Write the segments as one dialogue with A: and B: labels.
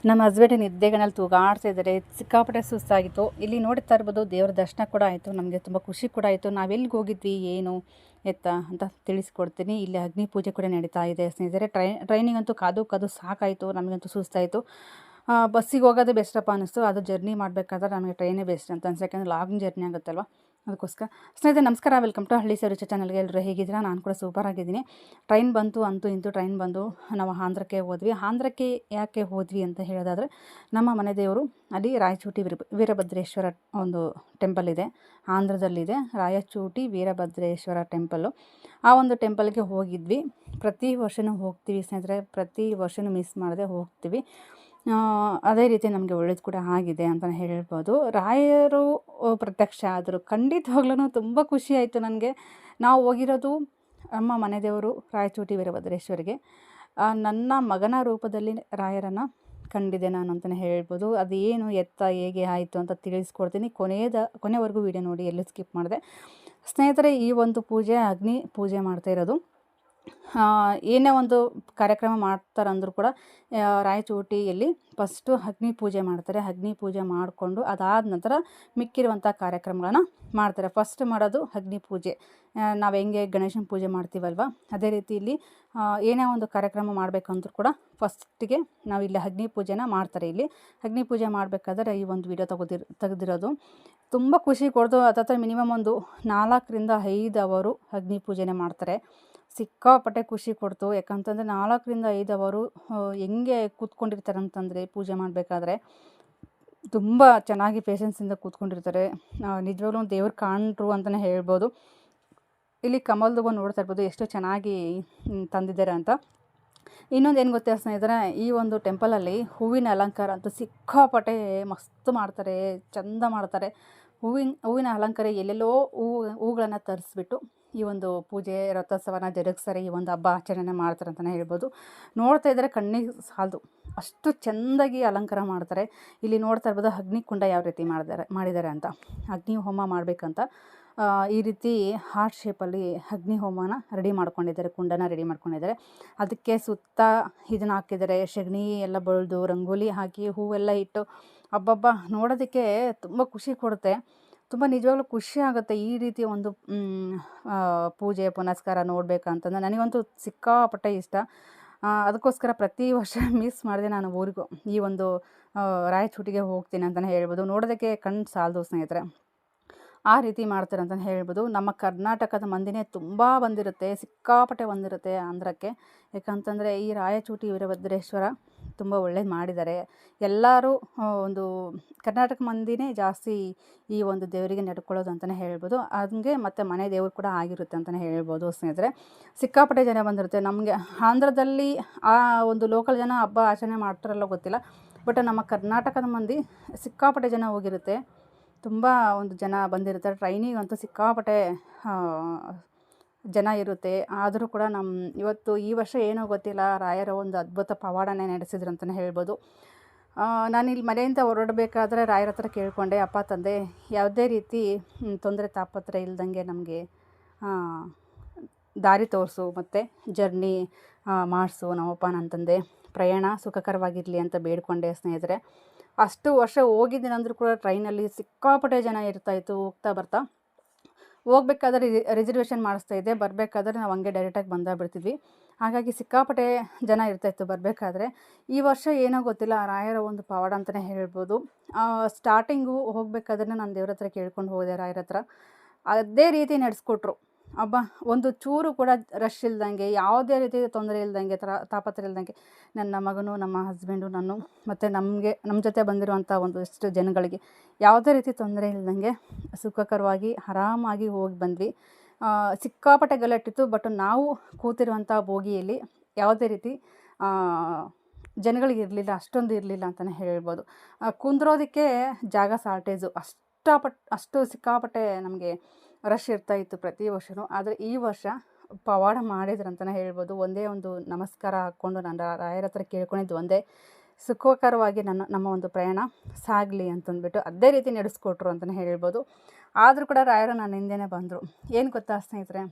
A: ನಮ್ಮ ಹಸ್ಬೆಂಡ್ ನಿದ್ದೆಗನಲ್ಲಿ ತೂಗಾಡ್ತಾ ಇದ್ದಾರೆ. ಸಿಕ್ಕಾಪಟ್ಟೆ ಸುಸ್ತಾಗಿತ್ತು. ಇಲ್ಲಿ ನೋಡ್ತಾ ಇರ್ಬೋದು ದೇವರ ದರ್ಶನ ಕೂಡ ಆಯಿತು. ನಮಗೆ ತುಂಬ ಖುಷಿ ಕೂಡ ಆಯಿತು. ನಾವೆಲ್ಲಿಗೆ ಹೋಗಿದ್ವಿ ಏನು ಎತ್ತ ಅಂತ ತಿಳಿಸ್ಕೊಡ್ತೀನಿ. ಇಲ್ಲಿ ಅಗ್ನಿ ಪೂಜೆ ಕೂಡ ನಡೀತಾ ಇದೆ ಸ್ನೇಹಿತರೆ. ಟ್ರೈನಿಗಂತೂ ಕಾದು ಸಾಕಾಯಿತು. ನಮಗಂತೂ ಸುಸ್ತಾಯಿತು. ಬಸ್ಸಿಗೆ ಹೋಗೋದು ಬೆಸ್ಟಪ್ಪ ಅನ್ನಿಸ್ತು. ಅದು ಜರ್ನಿ ಮಾಡಬೇಕಾದ್ರೆ ನಮಗೆ ಟ್ರೈನೇ ಬೆಸ್ಟ್ ಅಂತ ಅನ್ಸುತ್ತೆ. ಯಾಕಂದರೆ ಲಾಂಗ್ ಜರ್ನಿ ಆಗುತ್ತಲ್ವ, ಅದಕ್ಕೋಸ್ಕರ. ಸ್ನೇಹಿತರೆ ನಮಸ್ಕಾರ, ವೆಲ್ಕಮ್ ಟು ಹಳ್ಳಿ ಸರುಚ ಚಾನಲ್ಗೆ. ಎಲ್ಲರೂ ಹೇಗಿದ್ದೀರಾ? ನಾನು ಕೂಡ ಸೂಪರ್ ಆಗಿದ್ದೀನಿ. ಟ್ರೈನ್ ಬಂತು, ಅಂತೂ ಇಂತೂ ಟ್ರೈನ್ ಬಂದು ನಾವು ಆಂಧ್ರಕ್ಕೆ ಹೋದ್ವಿ. ಆಂಧ್ರಕ್ಕೆ ಯಾಕೆ ಹೋದ್ವಿ ಅಂತ ಹೇಳೋದಾದರೆ, ನಮ್ಮ ಮನೆ ದೇವರು ಅಲ್ಲಿ ರಾಯಚೂಟಿ ವೀರಭದ್ರೇಶ್ವರ ಒಂದು ಟೆಂಪಲ್ ಇದೆ, ಆಂಧ್ರದಲ್ಲಿದೆ. ರಾಯಚೂಟಿ ವೀರಭದ್ರೇಶ್ವರ ಟೆಂಪಲ್ಲು. ಆ ಒಂದು ಟೆಂಪಲ್ಗೆ ಹೋಗಿದ್ವಿ. ಪ್ರತಿ ವರ್ಷವೂ ಹೋಗ್ತೀವಿ ಸ್ನೇಹಿತರೆ, ಪ್ರತಿ ವರ್ಷವೂ ಮಿಸ್ ಮಾಡದೆ ಹೋಗ್ತೀವಿ. ಅದೇ ರೀತಿ ನಮಗೆ ಒಳ್ಳೇದು ಕೂಡ ಆಗಿದೆ ಅಂತಲೇ ಹೇಳ್ಬೋದು. ರಾಯರು ಪ್ರತ್ಯಕ್ಷ ಆದರು. ಖಂಡಿತವಾಗ್ಲೂ ತುಂಬ ಖುಷಿ ಆಯಿತು ನನಗೆ. ನಾವು ಹೋಗಿರೋದು ನಮ್ಮ ಮನೆ ದೇವರು ರಾಯಚೂಟಿ ವೀರಭದ್ರೇಶ್ವರಿಗೆ. ನನ್ನ ಮಗನ ರೂಪದಲ್ಲಿ ರಾಯರನ್ನು ಕಂಡಿದೆ ನಾನು ಅಂತಲೇ ಹೇಳ್ಬೋದು. ಅದು ಏನು ಎತ್ತ ಹೇಗೆ ಆಯಿತು ಅಂತ ತಿಳಿಸ್ಕೊಡ್ತೀನಿ. ಕೊನೆವರೆಗೂ ವೀಡಿಯೋ ನೋಡಿ, ಎಲ್ಲೂ ಸ್ಕಿಪ್ ಮಾಡಿದೆ. ಸ್ನೇಹಿತರೆ, ಈ ಒಂದು ಪೂಜೆ ಅಗ್ನಿ ಪೂಜೆ ಮಾಡ್ತಾ ಇರೋದು. ಏನೇ ಒಂದು ಕಾರ್ಯಕ್ರಮ ಮಾಡ್ತಾರಂದ್ರೂ ಕೂಡ ರಾಯಚೂಟಿಯಲ್ಲಿ ಫಸ್ಟು ಅಗ್ನಿ ಪೂಜೆ ಮಾಡ್ತಾರೆ. ಅಗ್ನಿ ಪೂಜೆ ಮಾಡಿಕೊಂಡು ಅದಾದ ನಂತರ ಮಿಕ್ಕಿರುವಂಥ ಕಾರ್ಯಕ್ರಮಗಳನ್ನ ಮಾಡ್ತಾರೆ. ಫಸ್ಟ್ ಮಾಡೋದು ಅಗ್ನಿ ಪೂಜೆ. ನಾವು ಹೆಂಗೆ ಗಣೇಶನ ಪೂಜೆ ಮಾಡ್ತೀವಲ್ವ, ಅದೇ ರೀತಿ ಇಲ್ಲಿ ಏನೇ ಒಂದು ಕಾರ್ಯಕ್ರಮ ಮಾಡಬೇಕಂದ್ರೂ ಕೂಡ ಫಸ್ಟಿಗೆ ನಾವಿಲ್ಲಿ ಅಗ್ನಿ ಪೂಜೆನ ಮಾಡ್ತಾರೆ. ಇಲ್ಲಿ ಅಗ್ನಿ ಪೂಜೆ ಮಾಡಬೇಕಾದ್ರೆ ಈ ಒಂದು ವಿಡಿಯೋ ತೆಗೆದಿರೋದು ತುಂಬ ಖುಷಿ ಕೊಡ್ತು. ಹತ್ತತ್ರ ಮಿನಿಮಮ್ ಒಂದು 4ರಿಂದ 5 ಅವರು ಅಗ್ನಿ ಪೂಜೆನೇ ಮಾಡ್ತಾರೆ. ಸಿಕ್ಕಾಪಟ್ಟೆ ಖುಷಿ ಕೊಡ್ತು. ಯಾಕಂತಂದರೆ 4ರಿಂದ 5 ಅವರು ಹೆಂಗೆ ಕೂತ್ಕೊಂಡಿರ್ತಾರೆ ಅಂತಂದರೆ ಪೂಜೆ ಮಾಡಬೇಕಾದ್ರೆ ತುಂಬ ಚೆನ್ನಾಗಿ ಪೇಷನ್ಸಿಂದ ಕೂತ್ಕೊಂಡಿರ್ತಾರೆ. ನಿಜವಾಗ್ಲೂ ದೇವ್ರು ಕಾಣ್ರು ಅಂತಲೇ ಹೇಳ್ಬೋದು. ಇಲ್ಲಿ ಕಮಲ್ದು ಬಂದು ನೋಡ್ತಾ ಇರ್ಬೋದು ಎಷ್ಟು ಚೆನ್ನಾಗಿ ತಂದಿದ್ದಾರೆ ಅಂತ. ಇನ್ನೊಂದು ಏನು ಗೊತ್ತಾ ಸ್ನೇಹಿತರೆ, ಈ ಒಂದು ಟೆಂಪಲಲ್ಲಿ ಹೂವಿನ ಅಲಂಕಾರ ಅಂತೂ ಸಿಕ್ಕಾಪಟ್ಟೆ ಮಸ್ತ್ ಮಾಡ್ತಾರೆ, ಚೆಂದ ಮಾಡ್ತಾರೆ. ಹೂವಿನ ಅಲಂಕಾರ ಎಲ್ಲೆಲ್ಲೋ ಹೂಗಳನ್ನು ತರಿಸ್ಬಿಟ್ಟು ಈ ಒಂದು ಪೂಜೆ ರಥೋತ್ಸವನ ಜರುಗಿಸ್ತಾರೆ. ಈ ಒಂದು ಹಬ್ಬ ಆಚರಣೆ ಮಾಡ್ತಾರೆ ಅಂತಲೇ ಹೇಳ್ಬೋದು. ನೋಡ್ತಾ ಇದ್ದರೆ ಕಣ್ಣಿಗೆ ಸಾಲದು, ಅಷ್ಟು ಚೆಂದಾಗಿ ಅಲಂಕಾರ ಮಾಡ್ತಾರೆ. ಇಲ್ಲಿ ನೋಡ್ತಾ ಇರ್ಬೋದು ಅಗ್ನಿಕುಂಡ ಯಾವ ರೀತಿ ಮಾಡಿದ್ದಾರೆ ಅಂತ. ಅಗ್ನಿ ಹೋಮ ಮಾಡಬೇಕಂತ ಈ ರೀತಿ ಹಾರ್ಟ್ ಶೇಪಲ್ಲಿ ಅಗ್ನಿ ಹೋಮನ ರೆಡಿ ಮಾಡ್ಕೊಂಡಿದ್ದಾರೆ, ಕುಂಡನ ರೆಡಿ ಮಾಡ್ಕೊಂಡಿದ್ದಾರೆ. ಅದಕ್ಕೆ ಸುತ್ತ ಇದನ್ನು ಹಾಕಿದ್ದಾರೆ, ಸಗಣಿ ಎಲ್ಲ ಬಳ್ದು ರಂಗೋಲಿ ಹಾಕಿ ಹೂವೆಲ್ಲ ಇಟ್ಟು. ಹಬ್ಬಬ್ಬ ನೋಡೋದಕ್ಕೆ ತುಂಬ ಖುಷಿ ಕೊಡುತ್ತೆ. ತುಂಬ ನಿಜವಾಗ್ಲೂ ಖುಷಿ ಆಗುತ್ತೆ ಈ ರೀತಿ ಒಂದು ಪೂಜೆ ಪುನಸ್ಕಾರ ನೋಡಬೇಕಂತಂದ್ರೆ. ನನಗಂತೂ ಸಿಕ್ಕಾಪಟ್ಟೆ ಇಷ್ಟ. ಅದಕ್ಕೋಸ್ಕರ ಪ್ರತಿ ವರ್ಷ ಮಿಸ್ ಮಾಡಿದೆ ನಾನು ಊರಿಗೂ ಈ ಒಂದು ರಾಯಚೂಟಿಗೆ ಹೋಗ್ತೀನಿ ಅಂತಲೇ ಹೇಳ್ಬೋದು. ನೋಡೋದಕ್ಕೆ ಕಣ್ಣು ಸಾಲದು ಸ್ನೇಹಿತರೆ, ಆ ರೀತಿ ಮಾಡ್ತಾರೆ ಅಂತಲೇ ಹೇಳ್ಬೋದು. ನಮ್ಮ ಕರ್ನಾಟಕದ ಮಂದಿನೇ ತುಂಬ ಬಂದಿರುತ್ತೆ, ಸಿಕ್ಕಾಪಟ್ಟೆ ಬಂದಿರುತ್ತೆ ಆಂಧ್ರಕ್ಕೆ. ಯಾಕಂತಂದರೆ ಈ ರಾಯಚೂಟಿ ವೀರಭದ್ರೇಶ್ವರ ತುಂಬ ಒಳ್ಳೇದು ಮಾಡಿದ್ದಾರೆ. ಎಲ್ಲರೂ ಒಂದು ಕರ್ನಾಟಕ ಮಂದಿನೇ ಜಾಸ್ತಿ ಈ ಒಂದು ದೇವರಿಗೆ ನಡ್ಕೊಳ್ಳೋದು ಅಂತಲೇ ಹೇಳ್ಬೋದು. ಹಂಗೆ ಮತ್ತು ಮನೆ ದೇವರು ಕೂಡ ಆಗಿರುತ್ತೆ ಅಂತಲೇ ಹೇಳ್ಬೋದು ಸ್ನೇಹಿತರೆ. ಸಿಕ್ಕಾಪಟ್ಟೆ ಜನ ಬಂದಿರುತ್ತೆ. ನಮಗೆ ಆಂಧ್ರದಲ್ಲಿ ಆ ಒಂದು ಲೋಕಲ್ ಜನ ಹಬ್ಬ ಆಚರಣೆ ಮಾಡ್ತಾರಲ್ಲೋ ಗೊತ್ತಿಲ್ಲ, ಬಟ್ ನಮ್ಮ ಕರ್ನಾಟಕದ ಮಂದಿ ಸಿಕ್ಕಾಪಟ್ಟೆ ಜನ ಹೋಗಿರುತ್ತೆ. ತುಂಬ ಒಂದು ಜನ ಬಂದಿರ್ತಾರೆ. ಟ್ರೈನಿಗಂತೂ ಸಿಕ್ಕಾಪಟ್ಟೆ ಜನ ಇರುತ್ತೆ. ಆದರೂ ಕೂಡ ಈ ವರ್ಷ ಏನೋ ಗೊತ್ತಿಲ್ಲ, ರಾಯರ ಒಂದು ಅದ್ಭುತ ಪವಾಡನೇ ನಡೆಸಿದ್ರು ಅಂತಲೇ ಹೇಳ್ಬೋದು. ನಾನಿಲ್ಲಿ ಮನೆಯಿಂದ ಹೊರಡಬೇಕಾದ್ರೆ ರಾಯರ ಹತ್ರ ಕೇಳಿಕೊಂಡೆ, ಅಪ್ಪ ತಂದೆ ಯಾವುದೇ ರೀತಿ ತೊಂದರೆ ತಾಪತ್ರ ಇಲ್ದಂಗೆ ನಮಗೆ ದಾರಿ ತೋರಿಸು ಮತ್ತು ಜರ್ನಿ ಮಾಡಿಸು ನಮ್ಮಪ್ಪ ನನ್ನ ತಂದೆ, ಪ್ರಯಾಣ ಸುಖಕರವಾಗಿರಲಿ ಅಂತ ಬೇಡಿಕೊಂಡೆ ಸ್ನೇಹಿತರೆ. ಅಷ್ಟು ವರ್ಷ ಹೋಗಿದ್ದೀನಂದ್ರೂ ಕೂಡ ಟ್ರೈನಲ್ಲಿ ಸಿಕ್ಕಾಪಟ್ಟೆ ಜನ ಇರ್ತಾಯಿತ್ತು. ಹೋಗ್ತಾ ಬರ್ತಾ ಹೋಗ್ಬೇಕಾದ್ರೆ ರಿಸರ್ವೇಷನ್ ಮಾಡಿಸ್ತಾಯಿದ್ದೆ, ಬರಬೇಕಾದ್ರೆ ನಾವು ಹಂಗೆ ಡೈರೆಕ್ಟಾಗಿ ಬಿಡ್ತಿದ್ವಿ. ಹಾಗಾಗಿ ಸಿಕ್ಕಾಪಟ್ಟೆ ಜನ ಇರ್ತಾಯಿತ್ತು ಬರಬೇಕಾದ್ರೆ. ಈ ವರ್ಷ ಏನೋ ಗೊತ್ತಿಲ್ಲ, ರಾಯರ ಒಂದು ಪವಾಡ ಅಂತಲೇ ಹೇಳ್ಬೋದು. ಸ್ಟಾರ್ಟಿಂಗು ಹೋಗಬೇಕಾದ್ರೆ ನಾನು ದೇವ್ರ ಹತ್ರ ಕೇಳ್ಕೊಂಡು ಹೋದೆ, ರಾಯರ ಹತ್ರ ಅದೇ ರೀತಿ ನಡೆಸ್ಕೊಟ್ರು. ಹಬ್ಬ ಒಂದು ಚೂರು ಕೂಡ ರಶ್ ಇಲ್ದಂಗೆ, ಯಾವುದೇ ರೀತಿ ತೊಂದರೆ ಇಲ್ದಂಗೆ, ತಾಪತ್ರ ಇಲ್ದಂಗೆ ನನ್ನ ಮಗನು, ನಮ್ಮ ಹಸ್ಬೆಂಡು, ನಾನು ಮತ್ತು ನಮ್ಮ ಜೊತೆ ಬಂದಿರುವಂಥ ಒಂದಷ್ಟು ಜನಗಳಿಗೆ ಯಾವುದೇ ರೀತಿ ತೊಂದರೆ ಇಲ್ದಂಗೆ ಸುಖಕರವಾಗಿ ಆರಾಮಾಗಿ ಹೋಗಿ ಬಂದ್ವಿ. ಸಿಕ್ಕಾಪಟ್ಟೆ ಗಲಾಟಿತ್ತು, ಬಟ್ ನಾವು ಕೂತಿರುವಂಥ ಬೋಗಿಯಲ್ಲಿ ಯಾವುದೇ ರೀತಿ ಜನಗಳಿಗೆ ಇರಲಿಲ್ಲ, ಅಷ್ಟೊಂದು ಇರಲಿಲ್ಲ ಅಂತಲೇ ಹೇಳ್ಬೋದು. ಕುಂದ್ರೋದಕ್ಕೆ ಜಾಗ ಶಾರ್ಟೇಜು, ಅಷ್ಟು ಸಿಕ್ಕಾಪಟ್ಟೆ ನಮಗೆ ರಶ್ ಇರ್ತಾಯಿತ್ತು ಪ್ರತಿ ವರ್ಷವೂ. ಆದರೆ ಈ ವರ್ಷ ಪವಾಡ ಮಾಡಿದ್ರು ಅಂತಲೇ ಹೇಳ್ಬೋದು. ಒಂದೇ ಒಂದು ನಮಸ್ಕಾರ ಹಾಕ್ಕೊಂಡು ನಾನು ರಾಯರ ಹತ್ರ ಕೇಳ್ಕೊಂಡಿದ್ದು ಒಂದೇ, ಸುಖಕರವಾಗಿ ನಮ್ಮ ಒಂದು ಪ್ರಯಾಣ ಸಾಗಲಿ ಅಂತಂದ್ಬಿಟ್ಟು ಅದೇ ರೀತಿ ನಡೆಸ್ಕೊಟ್ರು ಅಂತಲೇ ಹೇಳ್ಬೋದು. ಆದರೂ ಕೂಡ ರಾಯರು ನನ್ನ ಹಿಂದೆನೇ ಬಂದರು. ಏನು ಗೊತ್ತಾ ಸ್ನೇಹಿತರೆ,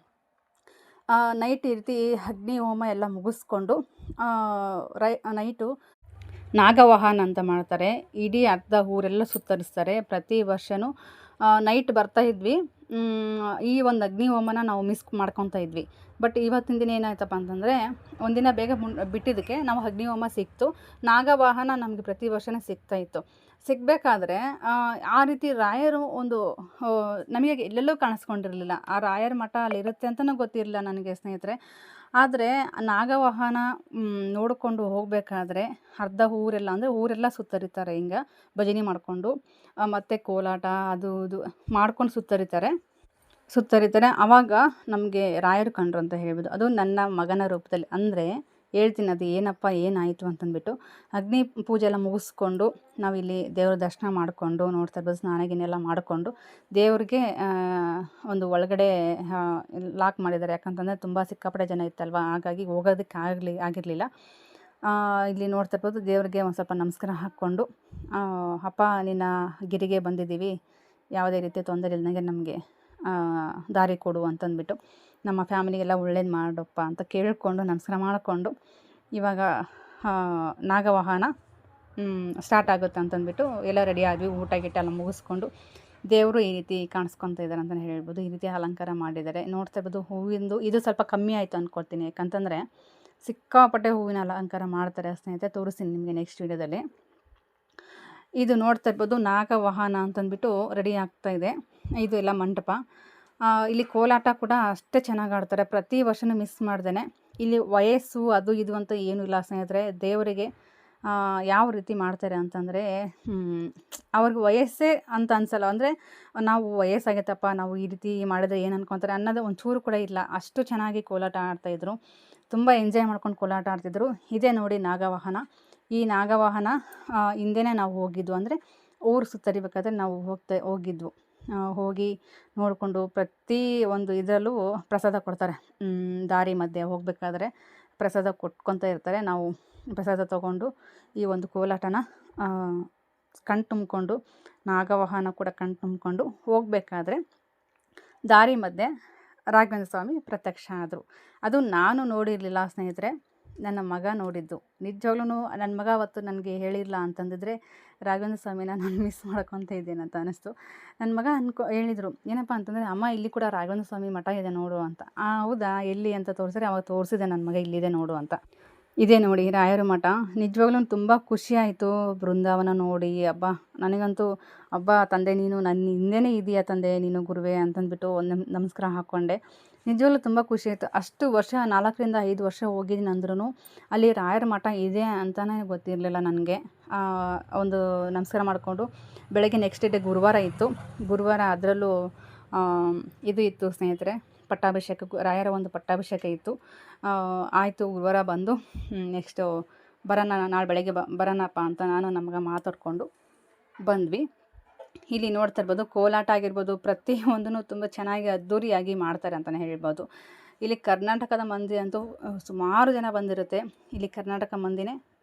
A: ನೈಟ್ ಈ ರೀತಿ ಅಗ್ನಿ ಹೋಮ ಎಲ್ಲ ಮುಗಿಸ್ಕೊಂಡು ನೈಟು ನಾಗವಾಹನ ಅಂತ ಮಾಡ್ತಾರೆ. ಇಡೀ ಅರ್ಧ ಊರೆಲ್ಲ ಸುತ್ತರಿಸ್ತಾರೆ. ಪ್ರತಿ ವರ್ಷವೂ ನೈಟ್ ಬರ್ತಾ ಇದ್ವಿ. ಈ ಒಂದು ಅಗ್ನಿ ಹೋಮನ ನಾವು ಮಿಸ್ ಮಾಡ್ಕೊತಾ ಇದ್ವಿ. ಬಟ್ ಇವತ್ತಿನ ದಿನ ಏನಾಯ್ತಪ್ಪ ಅಂತಂದರೆ, ಒಂದಿನ ಬೇಗ ಬಿಟ್ಟಿದ್ದಕ್ಕೆ ನಾವು ಅಗ್ನಿ ಹೋಮ ಸಿಕ್ತು. ನಾಗವಾಹನ ನಮಗೆ ಪ್ರತಿ ವರ್ಷವೇ ಸಿಗ್ತಾಯಿತ್ತು. ಸಿಗಬೇಕಾದ್ರೆ ಆ ರೀತಿ ರಾಯರು ಒಂದು ನಮಗೆ ಎಲ್ಲೆಲ್ಲೂ ಕಾಣಿಸ್ಕೊಂಡಿರಲಿಲ್ಲ. ಆ ರಾಯರ ಮಠ ಅಲ್ಲಿರುತ್ತೆ ಅಂತಲೂ ಗೊತ್ತಿರಲಿಲ್ಲ ನನಗೆ ಸ್ನೇಹಿತರೆ. ಆದರೆ ನಾಗವಾಹನ ನೋಡಿಕೊಂಡು ಹೋಗಬೇಕಾದ್ರೆ ಅರ್ಧ ಊರೆಲ್ಲ, ಅಂದರೆ ಊರೆಲ್ಲ ಸುತ್ತರಿತಾರೆ ಹಿಂಗೆ ಭಜನೆ ಮಾಡಿಕೊಂಡು, ಮತ್ತು ಕೋಲಾಟ ಅದು ಇದು ಮಾಡ್ಕೊಂಡು ಸುತ್ತರಿತಾರೆ. ಆವಾಗ ನಮಗೆ ರಾಯರು ಕಂಡ್ರು ಅಂತ ಹೇಳ್ಬೋದು. ಅದು ನನ್ನ ಮಗನ ರೂಪದಲ್ಲಿ. ಅಂದರೆ ಹೇಳ್ತೀನಿ ಅದು ಏನಪ್ಪ ಏನಾಯಿತು ಅಂತಂದ್ಬಿಟ್ಟು. ಅಗ್ನಿ ಪೂಜೆ ಎಲ್ಲ ಮುಗಿಸ್ಕೊಂಡು ನಾವಿಲ್ಲಿ ದೇವ್ರ ದರ್ಶನ ಮಾಡಿಕೊಂಡು ನೋಡ್ತಾ ಇರ್ಬೋದು, ಸ್ನಾನ ಗಿನ ಎಲ್ಲ ಮಾಡಿಕೊಂಡು ದೇವ್ರಿಗೆ ಒಂದು ಒಳಗಡೆ ಲಾಕ್ ಮಾಡಿದ್ದಾರೆ. ಯಾಕಂತಂದರೆ ತುಂಬ ಸಿಕ್ಕಾಪಟ್ಟೆ ಜನ ಇತ್ತಲ್ವ, ಹಾಗಾಗಿ ಹೋಗೋದಕ್ಕೆ ಆಗಿರಲಿಲ್ಲ. ಇಲ್ಲಿ ನೋಡ್ತಾ ಇರ್ಬೋದು, ದೇವ್ರಿಗೆ ಒಂದು ಸ್ವಲ್ಪ ನಮಸ್ಕಾರ ಹಾಕ್ಕೊಂಡು, ಅಪ್ಪ ನಿನ್ನ ಗಿರಿಗೆ ಬಂದಿದ್ದೀವಿ, ಯಾವುದೇ ರೀತಿ ತೊಂದರೆ ಇಲ್ಲದಂಗೆ ನಮಗೆ ದಾರಿ ಕೊಡು ಅಂತಂದ್ಬಿಟ್ಟು, ನಮ್ಮ ಫ್ಯಾಮಿಲಿಗೆಲ್ಲ ಒಳ್ಳೇದು ಮಾಡಪ್ಪ ಅಂತ ಕೇಳಿಕೊಂಡು ನಮಸ್ಕಾರ ಮಾಡಿಕೊಂಡು, ಇವಾಗ ನಾಗವಾಹನ ಸ್ಟಾರ್ಟ್ ಆಗುತ್ತೆ ಅಂತಂದ್ಬಿಟ್ಟು ಎಲ್ಲ ರೆಡಿ ಆದ್ವಿ. ಊಟ ಗೀಟ ಎಲ್ಲ ಮುಗಿಸ್ಕೊಂಡು ದೇವರು ಈ ರೀತಿ ಕಾಣಿಸ್ಕೊತಾ ಇದ್ದಾರೆ ಅಂತಲೇ ಹೇಳ್ಬೋದು. ಈ ರೀತಿ ಅಲಂಕಾರ ಮಾಡಿದ್ದಾರೆ. ನೋಡ್ತಾ ಇರ್ಬೋದು, ಹೂವಿಂದು ಇದು ಸ್ವಲ್ಪ ಕಮ್ಮಿ ಆಯಿತು ಅಂದ್ಕೊಳ್ತೀನಿ. ಯಾಕಂತಂದರೆ ಸಿಕ್ಕಾಪಟ್ಟೆ ಹೂವಿನ ಅಲಂಕಾರ ಮಾಡ್ತಾರೆ ಸ್ನೇಹಿತರೆ. ತೋರಿಸ್ತೀನಿ ನಿಮಗೆ ನೆಕ್ಸ್ಟ್ ವೀಡಿಯೋದಲ್ಲಿ. ಇದು ನೋಡ್ತಾ ಇರ್ಬೋದು, ನಾಗವಾಹನ ಅಂತಂದ್ಬಿಟ್ಟು ರೆಡಿ ಆಗ್ತಾಯಿದೆ. ಇದು ಎಲ್ಲ ಮಂಟಪ. ಇಲ್ಲಿ ಕೋಲಾಟ ಕೂಡ ಅಷ್ಟೇ ಚೆನ್ನಾಗಿ ಆಡ್ತಾರೆ. ಪ್ರತಿ ವರ್ಷವೂ ಮಿಸ್ ಮಾಡ್ದೇ. ಇಲ್ಲಿ ವಯಸ್ಸು ಅದು ಇದು ಅಂತ ಏನೂ ಇಲ್ಲ ಸ್ನೇಹಿತರೆ. ದೇವರಿಗೆ ಯಾವ ರೀತಿ ಮಾಡ್ತಾರೆ ಅಂತಂದರೆ, ಅವ್ರಿಗೆ ವಯಸ್ಸೇ ಅಂತ ಅನಿಸಲ್ಲ. ಅಂದರೆ ನಾವು ವಯಸ್ಸಾಗೈತಪ್ಪ, ನಾವು ಈ ರೀತಿ ಮಾಡಿದ್ರೆ ಏನು ಅನ್ಕೊತಾರೆ ಅನ್ನೋದು ಒಂಚೂರು ಕೂಡ ಇಲ್ಲ. ಅಷ್ಟು ಚೆನ್ನಾಗಿ ಕೋಲಾಟ ಆಡ್ತಾಯಿದ್ರು. ತುಂಬ ಎಂಜಾಯ್ ಮಾಡ್ಕೊಂಡು ಕೋಲಾಟ ಆಡ್ತಿದ್ರು. ಇದೇ ನೋಡಿ ನಾಗವಾಹನ. ಈ ನಾಗವಾಹನ ಹಿಂದೆನೇ ನಾವು ಹೋಗಿದ್ದು, ಅಂದರೆ ಊರು ಸುತ್ತರಿಬೇಕಾದ್ರೆ ನಾವು ಹೋಗಿದ್ವು. ಹೋಗಿ ನೋಡಿಕೊಂಡು ಪ್ರತಿ ಒಂದು ಇದರಲ್ಲೂ ಪ್ರಸಾದ ಕೊಡ್ತಾರೆ. ದಾರಿ ಮಧ್ಯೆ ಹೋಗಬೇಕಾದ್ರೆ ಪ್ರಸಾದ ಕೊಟ್ಕೊತ ಇರ್ತಾರೆ. ನಾವು ಪ್ರಸಾದ ತೊಗೊಂಡು ಈ ಒಂದು ಕೋಲಾಟನ ಕಣ್ ತುಂಬಿಕೊಂಡು, ನಾಗವಾಹನ ಕೂಡ ಕಣ್ ತುಂಬಿಕೊಂಡು ಹೋಗಬೇಕಾದ್ರೆ ದಾರಿ ಮಧ್ಯೆ ರಾಘವೇಂದ್ರ ಸ್ವಾಮಿ ಪ್ರತ್ಯಕ್ಷ ಆದರು. ಅದು ನಾನು ನೋಡಿರಲಿಲ್ಲ ಸ್ನೇಹಿತರೆ, ನನ್ನ ಮಗ ನೋಡಿದ್ದು. ನಿಜವಾಗ್ಲೂ ನನ್ನ ಮಗ ಅವತ್ತು ನನಗೆ ಹೇಳಿಲ್ಲ ಅಂತಂದಿದ್ರೆ ರಾಘವೇಂದ್ರ ಸ್ವಾಮಿನ ನಾನು ಮಿಸ್ ಮಾಡ್ಕೊತ ಇದ್ದೇನೆ ಅಂತ ಅನ್ನಿಸ್ತು. ನನ್ನ ಮಗ ಹೇಳಿದರು, ಏನಪ್ಪ ಅಂತಂದರೆ, ಅಮ್ಮ ಇಲ್ಲಿ ಕೂಡ ರಾಘವೇಂದ್ರ ಸ್ವಾಮಿ ಮಠ ಇದೆ ನೋಡು ಅಂತ. ಹೌದಾ, ಎಲ್ಲಿ ಅಂತ ತೋರಿಸಿದ್ರೆ ಅವಾಗ ತೋರಿಸಿದೆ ನನ್ನ ಮಗ, ಇಲ್ಲಿದೆ ನೋಡು ಅಂತ. ಇದೇ ನೋಡಿ ರಾಯರ ಮಠ. ನಿಜವಾಗ್ಲೂ ತುಂಬ ಖುಷಿ ಆಯಿತು ಬೃಂದಾವನ ನೋಡಿ. ನನಗಂತೂ ತಂದೆ ನೀನು ನನ್ನ ಹಿಂದೆನೇ ಇದೆಯಾ ತಂದೆ, ನೀನು ಗುರುವೇ ಅಂತಂದ್ಬಿಟ್ಟು ಒಂದು ನಮಸ್ಕಾರ ಹಾಕ್ಕೊಂಡೆ. ನಿಜವಾಗ್ಲೂ ತುಂಬ ಖುಷಿ ಆಯಿತು. ಅಷ್ಟು ವರ್ಷ 4ರಿಂದ 5 ವರ್ಷ ಹೋಗಿದ್ದೀನಿ ಅಂದ್ರೂ ಅಲ್ಲಿ ರಾಯರ ಮಠ ಇದೆ ಅಂತಲೇ ಗೊತ್ತಿರಲಿಲ್ಲ ನನಗೆ. ಒಂದು ನಮಸ್ಕಾರ ಮಾಡಿಕೊಂಡು ಬೆಳಗ್ಗೆ ನೆಕ್ಸ್ಟ್ ಡೇ ಗುರುವಾರ ಇತ್ತು. ಗುರುವಾರ ಅದರಲ್ಲೂ ಇದು ಇತ್ತು ಸ್ನೇಹಿತರೆ, ಪಟ್ಟಾಭಿಷೇಕ, ರಾಯರ ಒಂದು ಪಟ್ಟಾಭಿಷೇಕ ಇತ್ತು. ಆಯಿತು, ಗುರುವಾರ ಬಂದು ನೆಕ್ಸ್ಟು ಬರೋಣ, ನಾಳೆ ಬೆಳಗ್ಗೆ ಬರೋಣಪ್ಪ ಅಂತ ನಾನು ನಮಗೆ ಮಾತಾಡಿಕೊಂಡು ಬಂದ್ವಿ. ಇಲ್ಲಿ ನೋಡ್ತಾ ಇರ್ಬೋದು, ಕೋಲಾಟ ಆಗಿರ್ಬೋದು, ಪ್ರತಿಯೊಂದೂ ತುಂಬ ಚೆನ್ನಾಗಿ ಅದ್ಧೂರಿಯಾಗಿ ಮಾಡ್ತಾರೆ ಅಂತಲೇ ಹೇಳ್ಬೋದು. ಇಲ್ಲಿ ಕರ್ನಾಟಕದ ಮಂದಿ ಅಂತೂ ಸುಮಾರು ಜನ ಬಂದಿರುತ್ತೆ. ಇಲ್ಲಿ ಕರ್ನಾಟಕ ಮಂದಿನೇ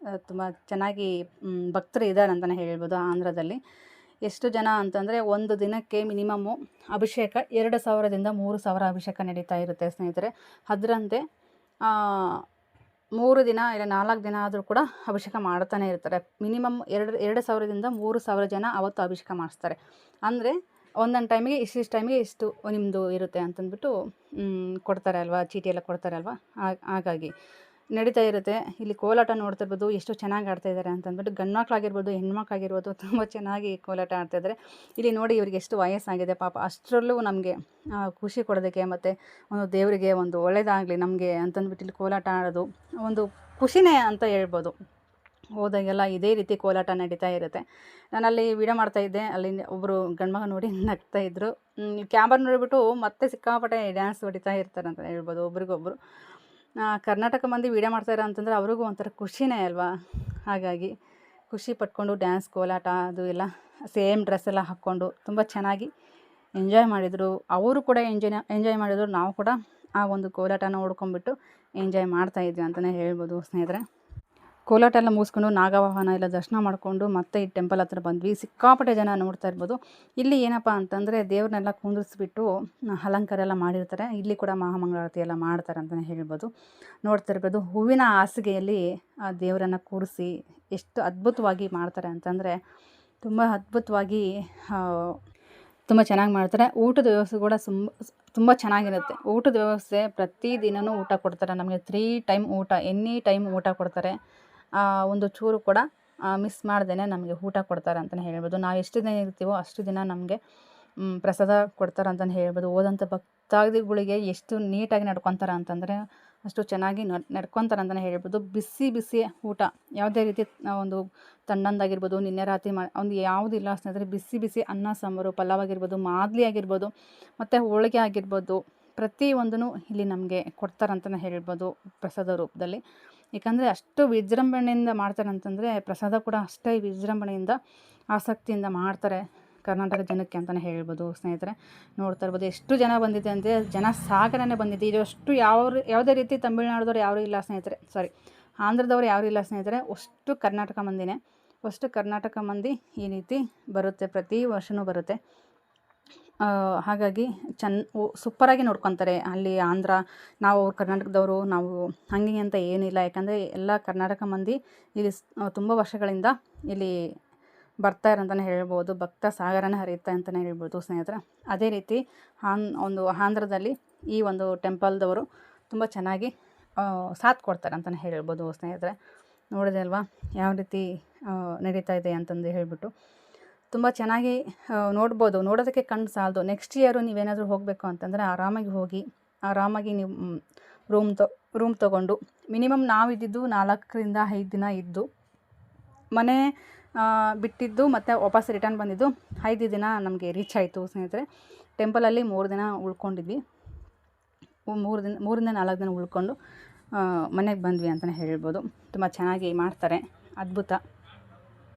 A: ತುಂಬ ಚೆನ್ನಾಗಿ ಭಕ್ತರು ಇದ್ದಾರೆ ಅಂತಲೇ ಹೇಳ್ಬೋದು. ಆಂಧ್ರದಲ್ಲಿ ಎಷ್ಟು ಜನ ಅಂತಂದರೆ, ಒಂದು ದಿನಕ್ಕೆ ಮಿನಿಮಮ್ಮು ಅಭಿಷೇಕ 2,000ದಿಂದ 3,000 ಅಭಿಷೇಕ ನಡೀತಾ ಇರುತ್ತೆ ಸ್ನೇಹಿತರೆ. ಅದರಂತೆ 3 ದಿನ ಇಲ್ಲ 4 ದಿನ ಆದರೂ ಕೂಡ ಅಭಿಷೇಕ ಮಾಡ್ತಾನೆ ಇರ್ತಾರೆ. ಮಿನಿಮಮ್ 2,000ದಿಂದ 3,000 ಜನ ಅವತ್ತು ಅಭಿಷೇಕ ಮಾಡಿಸ್ತಾರೆ. ಅಂದರೆ ಒಂದೊಂದು ಟೈಮಿಗೆ ಇಷ್ಟಿಷ್ಟು ಟೈಮಿಗೆ ಇಷ್ಟು ನಿಮ್ಮದು ಇರುತ್ತೆ ಅಂತಂದ್ಬಿಟ್ಟು ಕೊಡ್ತಾರೆ ಅಲ್ವಾ, ಚೀಟಿ ಎಲ್ಲ ಕೊಡ್ತಾರೆ ಅಲ್ವಾ, ಹಾಗಾಗಿ ನಡೀತಾ ಇರುತ್ತೆ. ಇಲ್ಲಿ ಕೋಲಾಟ ನೋಡ್ತಾ ಇರ್ಬೋದು, ಎಷ್ಟು ಚೆನ್ನಾಗಿ ಆಡ್ತಾಯಿದ್ದಾರೆ ಅಂತಂದ್ಬಿಟ್ಟು. ಗಂಡು ಮಕ್ಕಳಾಗಿರ್ಬೋದು, ಹೆಣ್ಮಕ್ಳಾಗಿರ್ಬೋದು, ತುಂಬ ಚೆನ್ನಾಗಿ ಕೋಲಾಟ ಆಡ್ತಾಯಿದ್ದಾರೆ. ಇಲ್ಲಿ ನೋಡಿ, ಇವ್ರಿಗೆ ಎಷ್ಟು ವಯಸ್ಸಾಗಿದೆ ಪಾಪ. ಅಷ್ಟರಲ್ಲೂ ನಮಗೆ ಖುಷಿ ಕೊಡೋದಕ್ಕೆ ಮತ್ತು ಒಂದು ದೇವರಿಗೆ ಒಂದು ಒಳ್ಳೆಯದಾಗಲಿ ನಮಗೆ ಅಂತಂದ್ಬಿಟ್ಟು ಇಲ್ಲಿ ಕೋಲಾಟ ಆಡೋದು ಒಂದು ಖುಷಿನೇ ಅಂತ ಹೇಳ್ಬೋದು. ಹೋದಾಗೆಲ್ಲ ಇದೇ ರೀತಿ ಕೋಲಾಟ ನಡೀತಾ ಇರುತ್ತೆ. ನಾನಲ್ಲಿ ವೀಡಿಯೋ ಮಾಡ್ತಾಯಿದ್ದೆ, ಅಲ್ಲಿ ಒಬ್ಬರು ಗಂಡ್ಮಗ ನೋಡಿ ನಗ್ತಾಯಿದ್ರು. ಕ್ಯಾಮರಾ ನೋಡಿಬಿಟ್ಟು ಮತ್ತೆ ಸಿಕ್ಕಾಪಟ್ಟೆ ಡ್ಯಾನ್ಸ್ ಹೊಡಿತಾ ಇರ್ತಾರೆ ಅಂತ ಹೇಳ್ಬೋದು ಒಬ್ರಿಗೊಬ್ಬರು. ಕರ್ನಾಟಕ ಮಂದಿ ವೀಡಿಯೋ ಮಾಡ್ತಾರೆ ಅಂತಂದರೆ ಅವ್ರಿಗೂ ಒಂಥರ ಖುಷಿನೇ ಅಲ್ವಾ. ಹಾಗಾಗಿ ಖುಷಿ ಪಟ್ಕೊಂಡು ಡ್ಯಾನ್ಸ್, ಕೋಲಾಟ ಅದು ಎಲ್ಲ ಸೇಮ್ ಡ್ರೆಸ್ ಎಲ್ಲ ಹಾಕ್ಕೊಂಡು ತುಂಬ ಚೆನ್ನಾಗಿ ಎಂಜಾಯ್ ಮಾಡಿದರು. ಅವರು ಕೂಡ ಎಂಜಾಯ್ ಮಾಡಿದರು. ನಾವು ಕೂಡ ಆ ಒಂದು ಕೋಲಾಟನ ನೋಡ್ಕೊಂಬಿಟ್ಟು ಎಂಜಾಯ್ ಮಾಡ್ತಾಯಿದ್ವಿ ಅಂತಲೇ ಹೇಳ್ಬೋದು ಸ್ನೇಹಿತರೆ. ಕೋಲಾಟ ಎಲ್ಲ ಮುಗಿಸ್ಕೊಂಡು ನಾಗವಾಹನ ಎಲ್ಲ ದರ್ಶನ ಮಾಡಿಕೊಂಡು ಮತ್ತೆ ಈ ಟೆಂಪಲ್ ಹತ್ರ ಬಂದ್ವಿ. ಸಿಕ್ಕಾಪಟ್ಟೆ ಜನ ನೋಡ್ತಾ ಇರ್ಬೋದು. ಇಲ್ಲಿ ಏನಪ್ಪ ಅಂತಂದರೆ, ದೇವ್ರನ್ನೆಲ್ಲ ಕುಂದಿರಿಸ್ಬಿಟ್ಟು ಅಲಂಕಾರ ಎಲ್ಲ ಮಾಡಿರ್ತಾರೆ. ಇಲ್ಲಿ ಕೂಡ ಮಹಾಮಂಗಳಾರತಿ ಎಲ್ಲ ಮಾಡ್ತಾರೆ ಅಂತಲೇ ಹೇಳ್ಬೋದು. ನೋಡ್ತಾ ಇರ್ಬೋದು, ಹೂವಿನ ಹಾಸಿಗೆಯಲ್ಲಿ ಆ ದೇವರನ್ನು ಕೂರಿಸಿ ಎಷ್ಟು ಅದ್ಭುತವಾಗಿ ಮಾಡ್ತಾರೆ ಅಂತಂದರೆ ತುಂಬ ಅದ್ಭುತವಾಗಿ ತುಂಬ ಚೆನ್ನಾಗಿ ಮಾಡ್ತಾರೆ. ಊಟದ ವ್ಯವಸ್ಥೆ ಕೂಡ ತುಂಬ ಚೆನ್ನಾಗಿರುತ್ತೆ. ಊಟದ ವ್ಯವಸ್ಥೆ ಪ್ರತಿದಿನವೂ ಊಟ ಕೊಡ್ತಾರೆ ನಮಗೆ. 3 ಟೈಮ್ ಊಟ, ಎನಿ ಟೈಮ್ ಊಟ ಕೊಡ್ತಾರೆ. ಒಂದು ಚೂರು ಕೂಡ ಮಿಸ್ ಮಾಡ್ದೇ ನಮಗೆ ಊಟ ಕೊಡ್ತಾರೆ ಅಂತಲೇ ಹೇಳ್ಬೋದು. ನಾವು ಎಷ್ಟು ದಿನ ಇರ್ತೀವೋ ಅಷ್ಟು ದಿನ ನಮಗೆ ಪ್ರಸಾದ ಕೊಡ್ತಾರೆ ಅಂತಲೇ ಹೇಳ್ಬೋದು. ಹೋದಂಥ ಭಕ್ತಾದಿಗಳಿಗೆ ಎಷ್ಟು ನೀಟಾಗಿ ನಡ್ಕೊತಾರೆ ಅಂತಂದರೆ ಅಷ್ಟು ಚೆನ್ನಾಗಿ ನಡ್ಕೊತಾರೆ ಅಂತಲೇ ಹೇಳ್ಬೋದು. ಬಿಸಿ ಬಿಸಿ ಊಟ, ಯಾವುದೇ ರೀತಿ ಒಂದು ತಣ್ಣಂದಾಗಿರ್ಬೋದು, ನಿನ್ನೆ ರಾತ್ರಿ ಒಂದು ಯಾವುದಿಲ್ಲ ಸ್ನೇಹಿತರೆ. ಬಿಸಿ ಬಿಸಿ ಅನ್ನ ಸಾಂಬಾರು, ಪಲಾವ್ ಆಗಿರ್ಬೋದು, ಮಾದಲಿ ಆಗಿರ್ಬೋದು, ಮತ್ತು ಹೋಳಿಗೆ ಆಗಿರ್ಬೋದು, ಪ್ರತಿಯೊಂದೂ ಇಲ್ಲಿ ನಮಗೆ ಕೊಡ್ತಾರಂತಲೇ ಹೇಳ್ಬೋದು ಪ್ರಸಾದ ರೂಪದಲ್ಲಿ. ಏಕೆಂದರೆ ಅಷ್ಟು ವಿಜೃಂಭಣೆಯಿಂದ ಮಾಡ್ತಾರೆ ಅಂತಂದರೆ ಪ್ರಸಾದ ಕೂಡ ಅಷ್ಟೇ ವಿಜೃಂಭಣೆಯಿಂದ ಆಸಕ್ತಿಯಿಂದ ಮಾಡ್ತಾರೆ ಕರ್ನಾಟಕ ಜನಕ್ಕೆ ಅಂತಲೇ ಹೇಳ್ಬೋದು ಸ್ನೇಹಿತರೆ. ನೋಡ್ತಾ ಇರ್ಬೋದು ಎಷ್ಟು ಜನ ಬಂದಿದೆ ಅಂದರೆ ಜನ ಸಾಗರನೇ ಬಂದಿದೆ. ಇದು ಅಷ್ಟು ಯಾವುದೇ ರೀತಿ ತಮಿಳ್ನಾಡ್ದವ್ರು ಯಾರೂ ಇಲ್ಲ ಸ್ನೇಹಿತರೆ, ಆಂಧ್ರದವ್ರು ಯಾರೂ ಇಲ್ಲ ಸ್ನೇಹಿತರೆ. ಅಷ್ಟು ಕರ್ನಾಟಕ ಮಂದಿನೇ, ಅಷ್ಟು ಕರ್ನಾಟಕ ಮಂದಿ ಈ ರೀತಿ ಬರುತ್ತೆ, ಪ್ರತಿ ವರ್ಷವೂ ಬರುತ್ತೆ. ಹಾಗಾಗಿ ಸೂಪರಾಗಿ ನೋಡ್ಕೊತಾರೆ ಅಲ್ಲಿ ಆಂಧ್ರ. ನಾವು ಕರ್ನಾಟಕದವರು, ನಾವು ಹಂಗೆ ಅಂತ ಏನಿಲ್ಲ. ಯಾಕಂದರೆ ಎಲ್ಲ ಕರ್ನಾಟಕ ಮಂದಿ ಇಲ್ಲಿ ತುಂಬ ವರ್ಷಗಳಿಂದ ಇಲ್ಲಿ ಬರ್ತಾರೆ ಅಂತಲೇ ಹೇಳ್ಬೋದು. ಭಕ್ತ ಸಾಗರನೇ ಹರಿಯುತ್ತೆ ಅಂತಲೇ ಹೇಳ್ಬೋದು ಸ್ನೇಹಿತರೆ. ಅದೇ ರೀತಿ ಒಂದು ಆಂಧ್ರದಲ್ಲಿ ಈ ಒಂದು ಟೆಂಪಲ್ದವರು ತುಂಬ ಚೆನ್ನಾಗಿ ಸಾಥ್ ಕೊಡ್ತಾರೆ ಅಂತಲೇ ಹೇಳ್ಬೋದು ಸ್ನೇಹಿತರೆ. ನೋಡಿದೆ ಅಲ್ವಾ ಯಾವ ರೀತಿ ನಡೀತಾ ಇದೆ ಅಂತಂದು ಹೇಳ್ಬಿಟ್ಟು. ತುಂಬ ಚೆನ್ನಾಗಿ ನೋಡ್ಬೋದು. ನೋಡೋದಕ್ಕೆ ಕಣ್ಣು ಸಾಲದು. ನೆಕ್ಸ್ಟ್ ಇಯರು ನೀವೇನಾದರೂ ಹೋಗಬೇಕು ಅಂತಂದರೆ ಆರಾಮಾಗಿ ಹೋಗಿ, ಆರಾಮಾಗಿ ನೀವು ರೂಮ್ ತೊಗೊಂಡು ಮಿನಿಮಮ್ ನಾವಿದ್ದಿದ್ದು 4ರಿಂದ 5 ದಿನ ಇದ್ದು, ಮನೆ ಬಿಟ್ಟಿದ್ದು ಮತ್ತು ವಾಪಸ್ ರಿಟರ್ನ್ ಬಂದಿದ್ದು 5 ದಿನ ನಮಗೆ ರೀಚ್ ಆಯಿತು ಸ್ನೇಹಿತರೆ. ಟೆಂಪಲಲ್ಲಿ 3 ದಿನ ಉಳ್ಕೊಂಡಿದ್ವಿ. 3ರಿಂದ 4 ದಿನ ಉಳ್ಕೊಂಡು ಮನೆಗೆ ಬಂದ್ವಿ ಅಂತಲೇ ಹೇಳ್ಬೋದು. ತುಂಬ ಚೆನ್ನಾಗಿ ಮಾಡ್ತಾರೆ, ಅದ್ಭುತ.